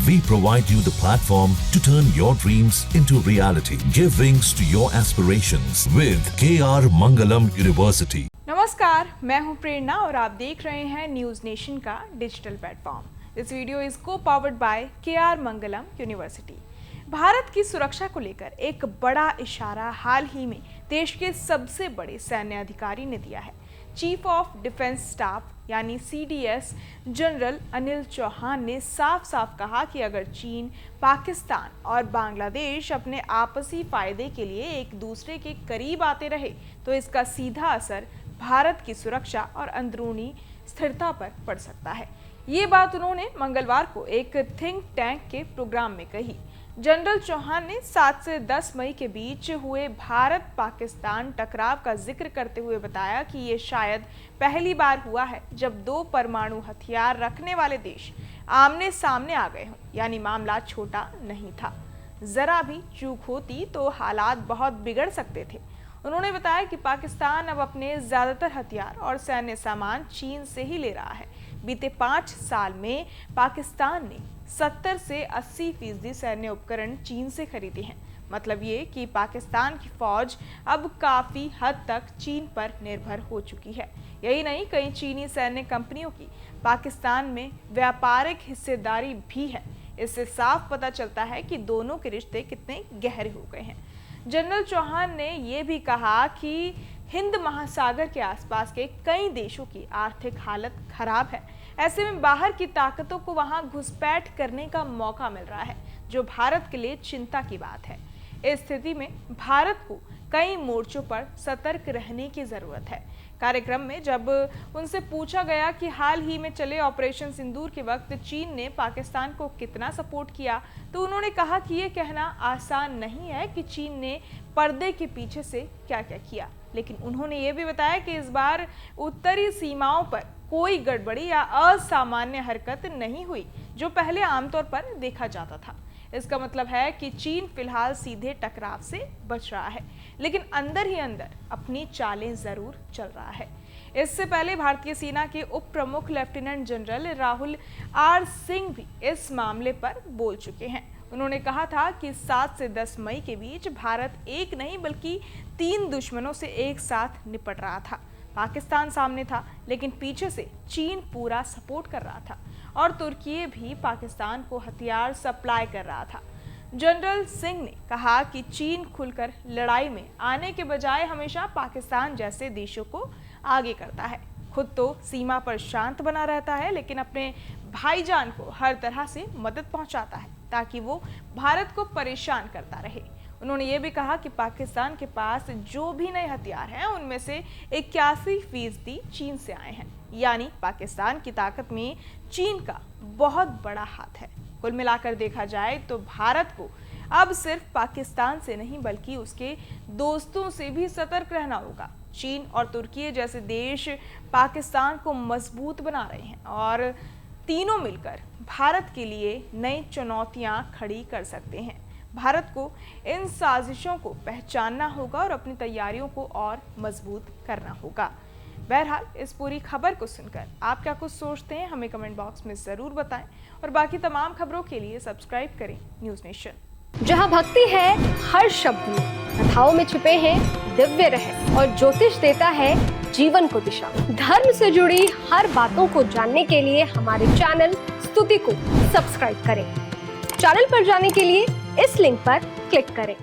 We provide you the platform to turn your dreams into reality. Give wings to your aspirations with KR Mangalam University. नमस्कार, मैं हूं प्रेरणा और आप देख रहे हैं न्यूज नेशन का digital platform. This video is co powered by KR Mangalam university. भारत की सुरक्षा को लेकर एक बड़ा इशारा हाल ही में देश के सबसे बड़े सैन्य अधिकारी ने दिया है। चीफ ऑफ डिफेंस स्टाफ यानी CDS जनरल अनिल चौहान ने साफ साफ कहा कि अगर चीन, पाकिस्तान और बांग्लादेश अपने आपसी फायदे के लिए एक दूसरे के करीब आते रहे तो इसका सीधा असर भारत की सुरक्षा और अंदरूनी स्थिरता पर पड़ सकता है। ये बात उन्होंने मंगलवार को एक थिंक टैंक के प्रोग्राम में कही। जनरल चौहान ने 7 से 10 मई के बीच हुए भारत पाकिस्तान टकराव का जिक्र करते हुए बताया कि ये शायद पहली बार हुआ है जब दो परमाणु हथियार रखने वाले देश आमने सामने आ गए हों, यानी मामला छोटा नहीं था। जरा भी चूक होती तो हालात बहुत बिगड़ सकते थे। उन्होंने बताया कि पाकिस्तान अब अपने ज्यादातर हथियार और सैन्य सामान चीन से ही ले रहा है। बीते 5 साल में पाकिस्तान ने 70 से 80% सैन्य उपकरण चीन से खरीदे हैं। मतलब ये कि पाकिस्तान की फौज अब काफी हद तक चीन पर निर्भर हो चुकी है। यही नहीं, कई चीनी सैन्य कंपनियों की पाकिस्तान में व्यापारिक हिस्सेदारी भी है। इससे साफ पता चलता है कि दोनों के रिश्ते कितने गहरे हो गए हैं। जनरल चौहान ने यह भी कहा कि हिंद महासागर के आसपास के कई देशों की आर्थिक हालत खराब है। ऐसे में बाहर की ताकतों को वहां घुसपैठ करने का मौका मिल रहा है, जो भारत के लिए चिंता की बात है। इस स्थिति में भारत को कई मोर्चों पर सतर्क रहने की जरूरत है। कार्यक्रम में जब उनसे पूछा गया कि हाल ही में चले ऑपरेशन सिंदूर के वक्त चीन ने पाकिस्तान को कितना सपोर्ट किया, तो उन्होंने कहा कि ये कहना आसान नहीं है कि चीन ने पर्दे के पीछे से क्या क्या किया। लेकिन उन्होंने ये भी बताया कि इस बार उत्तरी सीमाओं पर कोई गड़बड़ी या असामान्य हरकत नहीं हुई, जो पहले आमतौर पर देखा जाता था। इसका मतलब है कि चीन फिलहाल सीधे टकराव से बच रहा है, लेकिन अंदर ही अंदर अपनी चालें जरूर चल रहा है। इससे पहले भारतीय सेना के उप प्रमुख lieutenant general Rahul R Singh भी इस मामले पर बोल चुके हैं। उन्होंने कहा था कि 7 से 10 मई के बीच भारत एक नहीं बल्कि 3 दुश्मनों से एक साथ निपट रहा था। पाकिस्तान सामने था, लेकिन पीछे से चीन पूरा सपोर्ट कर रहा था और तुर्की भी पाकिस्तान को हथियार सप्लाई कर रहा था। जनरल सिंह ने कहा कि चीन खुलकर लड़ाई में आने के बजाय हमेशा पाकिस्तान जैसे देशों को आगे करता है। खुद तो सीमा पर शांत बना रहता है, लेकिन अपने भाईजान को हर तरह से मदद पहुंचाता है ताकि वो भारत को परेशान करता रहे। उन्होंने ये भी कहा कि पाकिस्तान के पास जो भी नए हथियार हैं उनमें से 81% चीन से आए हैं, यानी पाकिस्तान की ताकत में चीन का बहुत बड़ा हाथ है। कुल मिलाकर देखा जाए तो भारत को अब सिर्फ पाकिस्तान से नहीं बल्कि उसके दोस्तों से भी सतर्क रहना होगा। चीन और तुर्की जैसे देश पाकिस्तान को मजबूत बना रहे हैं और तीनों मिलकर भारत के लिए नई चुनौतियां खड़ी कर सकते हैं। भारत को इन साजिशों को पहचानना होगा और अपनी तैयारियों को और मजबूत करना होगा। बहरहाल इस पूरी खबर को सुनकर आप क्या कुछ सोचते हैं, हमें कमेंट बॉक्स में जरूर बताएं और बाकी तमाम खबरों के लिए सब्सक्राइब करें न्यूज नेशन। जहां भक्ति है हर शब्द में, कथाओं में छुपे हैं दिव्य रहस्य और ज्योतिष देता है जीवन को दिशा। धर्म से जुड़ी हर बातों को जानने के लिए हमारे चैनल स्तुति को सब्सक्राइब करें। चैनल पर जाने के लिए इस लिंक पर क्लिक करें।